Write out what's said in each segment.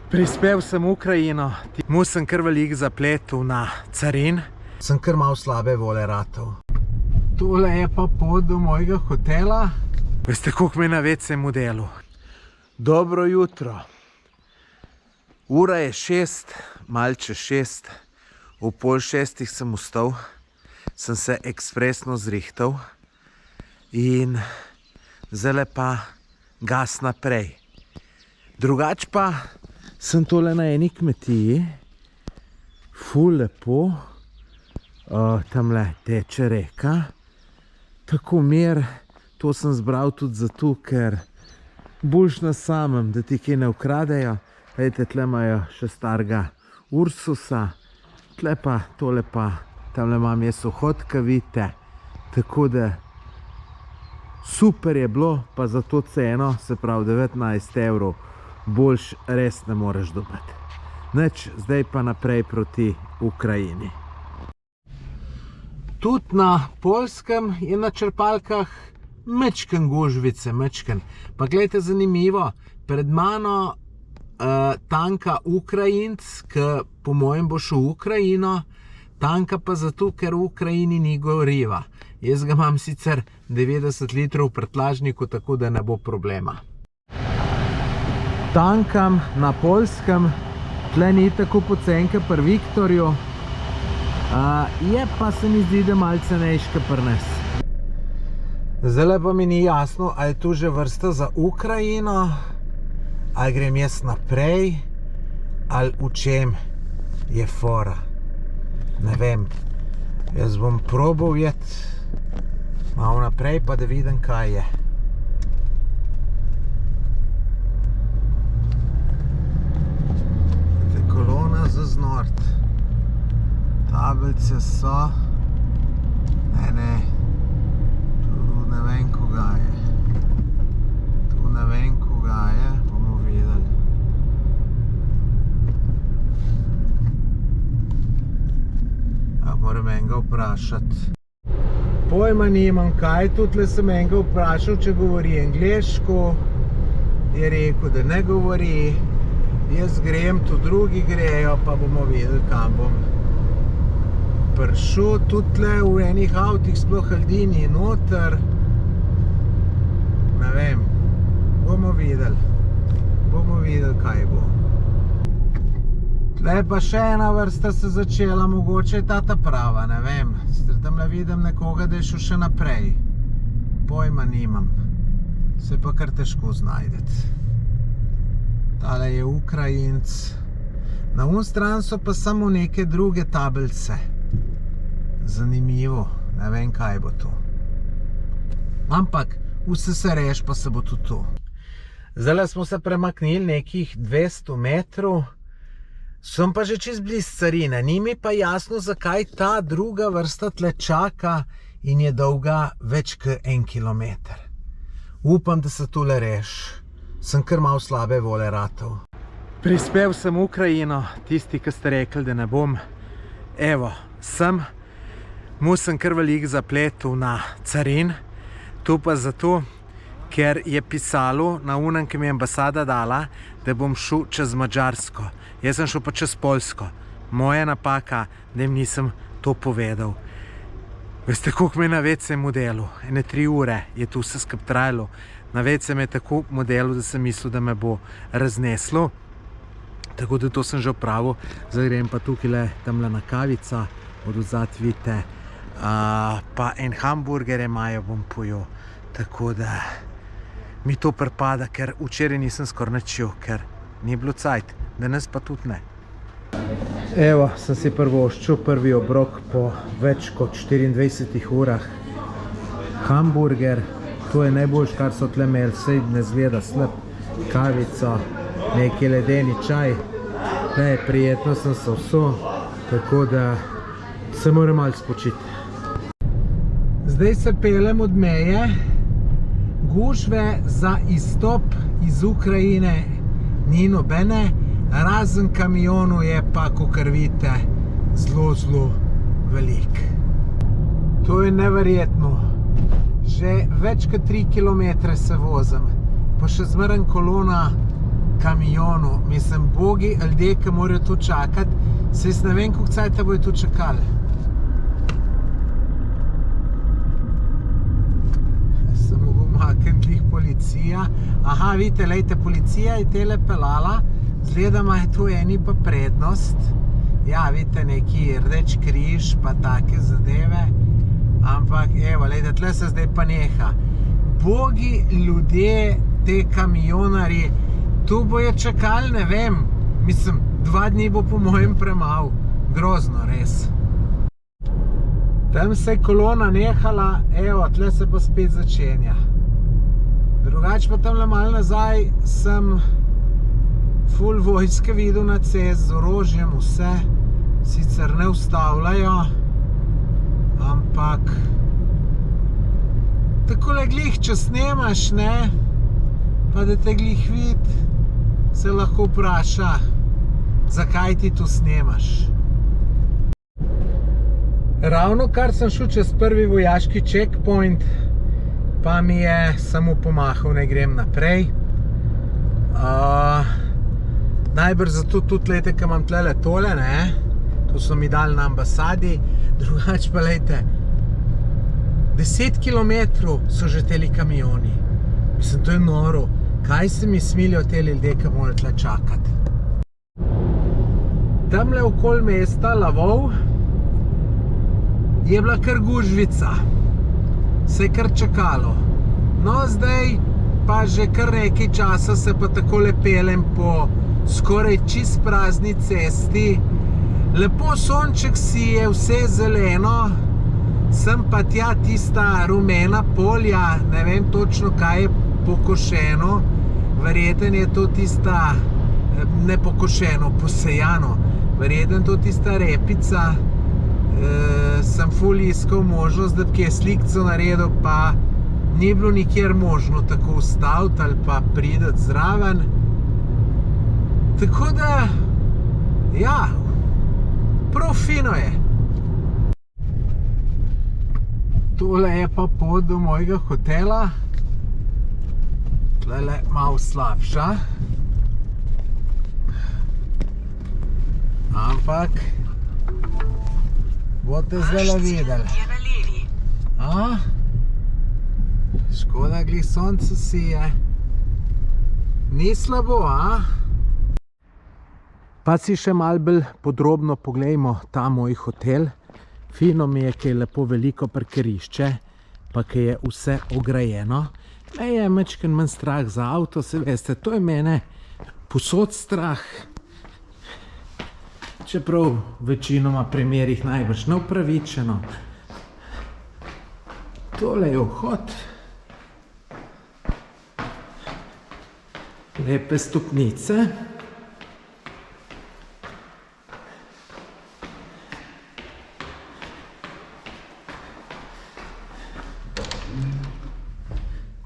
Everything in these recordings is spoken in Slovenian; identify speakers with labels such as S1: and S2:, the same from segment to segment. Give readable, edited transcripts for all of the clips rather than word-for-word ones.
S1: Prispel sem v Ukrajino, mu sem kar veliko zapletel na carin. Sem kar malo slabe vole ratov. Tole je pa pot do mojega hotela. Veste, koliko me na WC modelu. Dobro jutro. Ura je 6, malo čez 6. V pol 6 sem vstal. Sem se ekspresno zrihtal. In zdaj pa gas naprej. Drugač pa sem tole na eni kmetiji. Ful lepo. Tamle teče reka. Tako mir. To sem zbral tudi zato, ker boljš na samem, da ti kaj ne ukradejo. Vejte, tle imajo še starega Ursusa. Tle pa, tole pa, tamle imam jaz vhod, ka vidite. Tako da super je bilo, pa za to ceno, se pravi 19 evrov, boljš res ne moreš dobiti. Nič, zdaj pa naprej proti Ukrajini. Tudi na Poljskem je na črpalkah mečken gužvice, mečken. Pa gledajte, zanimivo, pred mano tanka Ukrajinc, ki po mojem bo šel v Ukrajino, tanka pa zato, ker v Ukrajini ni goriva. Jaz ga imam sicer 90 litrov v prtljažniku, tako da ne bo problema. Tankam na Poljskem, tle ni tako pocenke pri Viktorju, je pa se mi zdi, da malce cenejška pri nas. Zdaj pa mi ni jasno, ali je tu že vrsta za Ukrajino, ali grem jaz naprej, ali v čem je fora. Ne vem, jaz bom probal jet malo naprej, pa da vidim, kaj je. Kolona za znort. Tablice so. Ne. Tu ne vem, koga je. Tu ne vem, koga je. Bomo videli. Moram enega vprašati. Pojma nimam, kaj. Tutle sem enega vprašal, če govori angleško. Je rekel, da ne govori. Jaz grem, tu drugi grejo, pa bomo videli, kam bom prišel. Tutle v enih avtih sploh ljudi ni noter. Ne vem, bomo videli. Bomo videli, kaj bo. Tle pa še ena vrsta se začela, mogoče je ta prava, ne vem. Sicer tamle vidim nekoga, da je šel še naprej. Pojma nimam. Se pa kar težko znajdeti. Tale je Ukrajinc. Na un stran so pa samo neke druge tablice. Zanimivo. Ne vem, kaj bo to. Ampak vse se reš, pa se bo tudi to. Zdaj smo se premaknili nekih 200 metrov. Sem pa že čez blizu carine. Ni mi pa jasno, zakaj ta druga vrsta tle čaka in je dolga več kot 1 kilometer. Upam, da se tole reš. Sem kar malo slabe vole ratov. Prispel sem v Ukrajino, tisti, ki ste rekli, da ne bom. Evo, sem. Mu sem kar veliko zapletel na carin. To pa zato, ker je pisalo na unem, ki mi je ambasada dala, da bom šel čez Madžarsko. Jaz sem šel pa čez Poljsko. Moja napaka, da jim nisem to povedal. Veste, koliko me na WC modelu? Ene 3 ure je tu vse skup trajalo. Na WC me je tako modelu, da sem mislil, da me bo razneslo. Tako da to sem že opravil. Zdaj grem pa tukaj tamle na kavica, odzad vidite. Pa en hamburger imajo, bom pojel. Tako da mi to pripada, ker včeraj nisem skoraj nič jedel, ker ni bilo cajt. Danes pa tudi ne. Evo, sem si privoščil prvi obrok po več kot 24 urah. Hamburger, to je najboljš, kar so tle imeli, sej ne zgleda slab. Kavico, neki ledeni čaj. Ne, prijetno sem se vso, tako da se moram malo spočiti. Zdaj se pelem od meje. Gužve za izstop iz Ukrajine ni nobene. Razen kamionu je pa, kakor vidite, zelo velik. To je neverjetno. Že več kot 3 kilometre se vozim. Pa še zmeraj kolona kamionu. Mislim, bogi ljudje, ki morajo tu čakati, se jaz ne vem, koliko cajta bojo tu čakali. Se mogo makniti glih policija. Aha, vidite, lejte, policija je tele pelala, zgleda ima je tu eni pa prednost. Ja, vidite, neki rdeč križ pa take zadeve. Ampak, evo, lejte, tle se zdaj pa neha. Bogi ljudje, te kamionari, tu bojo čakali, ne vem, mislim, 2 dni bo po mojem premalo. Grozno, res. Tam se je kolona nehala, evo, tle se pa spet začenja. Drugače pa tamle malo nazaj sem ful vojske videl na cest z orožjem, vse. Sicer ne ustavljajo, ampak takole glih, če snemaš, ne, pa da te glih vid, se lahko vpraša, zakaj ti tu snemaš. Ravno kar sem šel čez prvi vojaški checkpoint, pa mi je samo pomahal, naj grem naprej. Najbrž zato tudi, lejte, ko imam tlele tole, ne, to so mi dali na ambasadi, drugače pa, lejte, 10 kilometrov so že teli kamioni. Mislim, to je noro. Kaj se mi smilijo teli ljudje, ki morajo tle čakati? Tamle okoli mesta Lavov je bila kar gužvica. Se je kar čakalo. No, zdaj pa že kar nekaj časa se pa takole pelem po skoraj čist prazni cesti. Lepo sonček si je, vse zeleno, sem pa tja tista rumena polja, ne vem točno, kaj je pokošeno, verjeten je to tista, ne pokošeno, posejano, verjeten to tista repica. Sem ful iskal možnost, da bi kje slikco naredil, pa ni bilo nikjer možno tako ustaviti ali pa prideti zraven. Tako da, ja, prav fino je. Tole je pa pot do mojega hotela. Tlele malo slabša. Ampak boste zdaj videli. Škoda, glih sonce sije. Ni slabo, a? Pa si še malo bolj podrobno poglejmo ta moj hotel. Fino mi je, ki je lepo veliko parkirišče, pa ki je vse ograjeno. Me je majčkeno manj strah za avto, se veste, to je mene povsod strah. Čeprav v večinoma primerih najbrž neupravičeno. Tole je vhod. Lepe stopnice.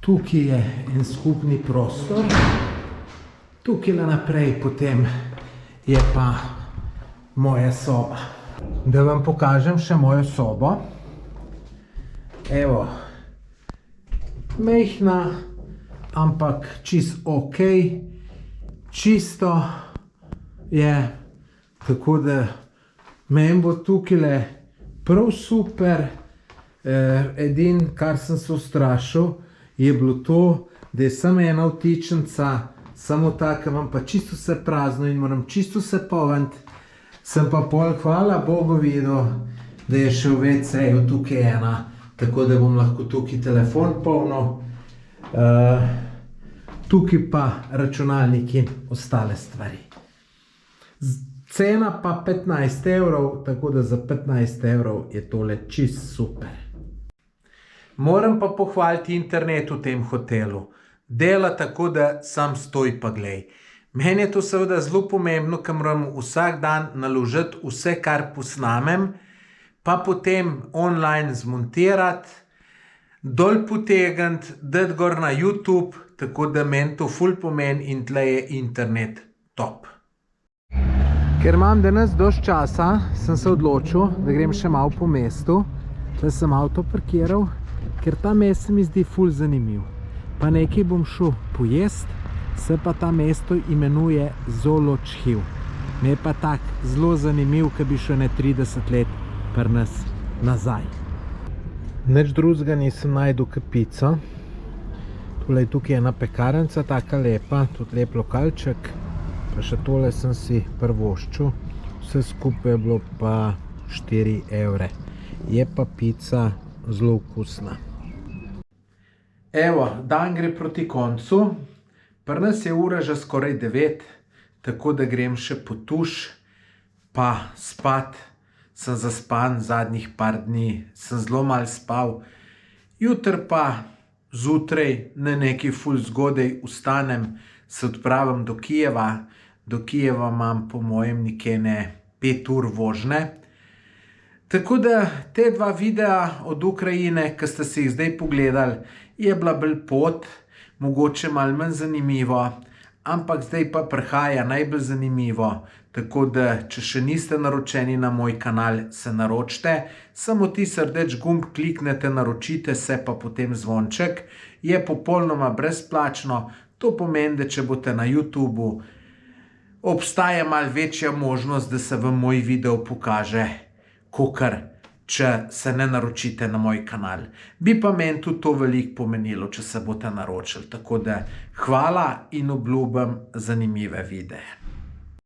S1: Tukaj je en skupni prostor. Tukaj naprej potem je pa moja soba. Da vam pokažem še mojo sobo. Evo, majhna, ampak čist ok, čisto je, tako da meni bo tukajle prav super. Edin, kar sem se ustrašil, je bilo to, da je samo ena vtičnica, samo taka, imam pa čisto vse prazno in moram čisto vse polniti. Sem pa pol, hvala Bogu, videl, da je še v WC-ju tukaj ena, tako da bom lahko tukaj telefon polnil. Tukaj pa računalnik in ostale stvari. Cena pa 15 evrov, tako da za 15 evrov je tole čist super. Moram pa pohvaliti internet v tem hotelu. Dela tako, da sam stoj pa glej. Meni je to seveda zelo pomembno, ker moram vsak dan naložiti vse, kar posnamem, pa potem online zmontirati, dol potegniti, dati gor na YouTube, tako da meni to ful pomeni in tle je internet top. Ker imam danes dosti časa, sem se odločil, da grem še malo po mestu. Tle sem avto parkiral, ker ta mest se mi zdi ful zanimiv. Pa nekaj bom šel pojest, Se pa ta mesto imenuje Zoločhiv. Me je pa tak zelo zanimiv, ki bi šel 30 let pri nas nazaj. Nič drugega nisem najdel kot pico. Tukaj je ena pekarnica, taka lepa, tudi lep lokalček. Pa še tole sem si privoščil. Vse skupaj je bilo pa 4 evre. Je pa pica zelo okusna. Evo, dan gre proti koncu. Pri nas je ura že skoraj 9, tako da grem še po tuš, pa spat. Sem zaspan zadnjih par dni, sem zelo malo spal. Jutri pa zjutraj ne nekaj ful zgodaj vstanem, se odpravim do Kijeva. Do Kijeva imam po mojem nekje 5 ur vožnje. Tako da te dva videa od Ukrajine, ki ste si jih zdaj pogledali, je bila bolj pot, mogoče malo manj zanimivo, ampak zdaj pa prihaja najbolj zanimivo. Tako da, če še niste naročeni na moj kanal, se naročite. Samo tisti rdeč gumb kliknete, naročite se, pa potem zvonček. Je popolnoma brezplačno. To pomeni, da če boste na YouTubu, obstaja malo večja možnost, da se vam moj video pokaže, kakor če se ne naročite na moj kanal. Bi pa meni tudi to veliko pomenilo, če se boste naročili. Tako da hvala in obljubim zanimive videe.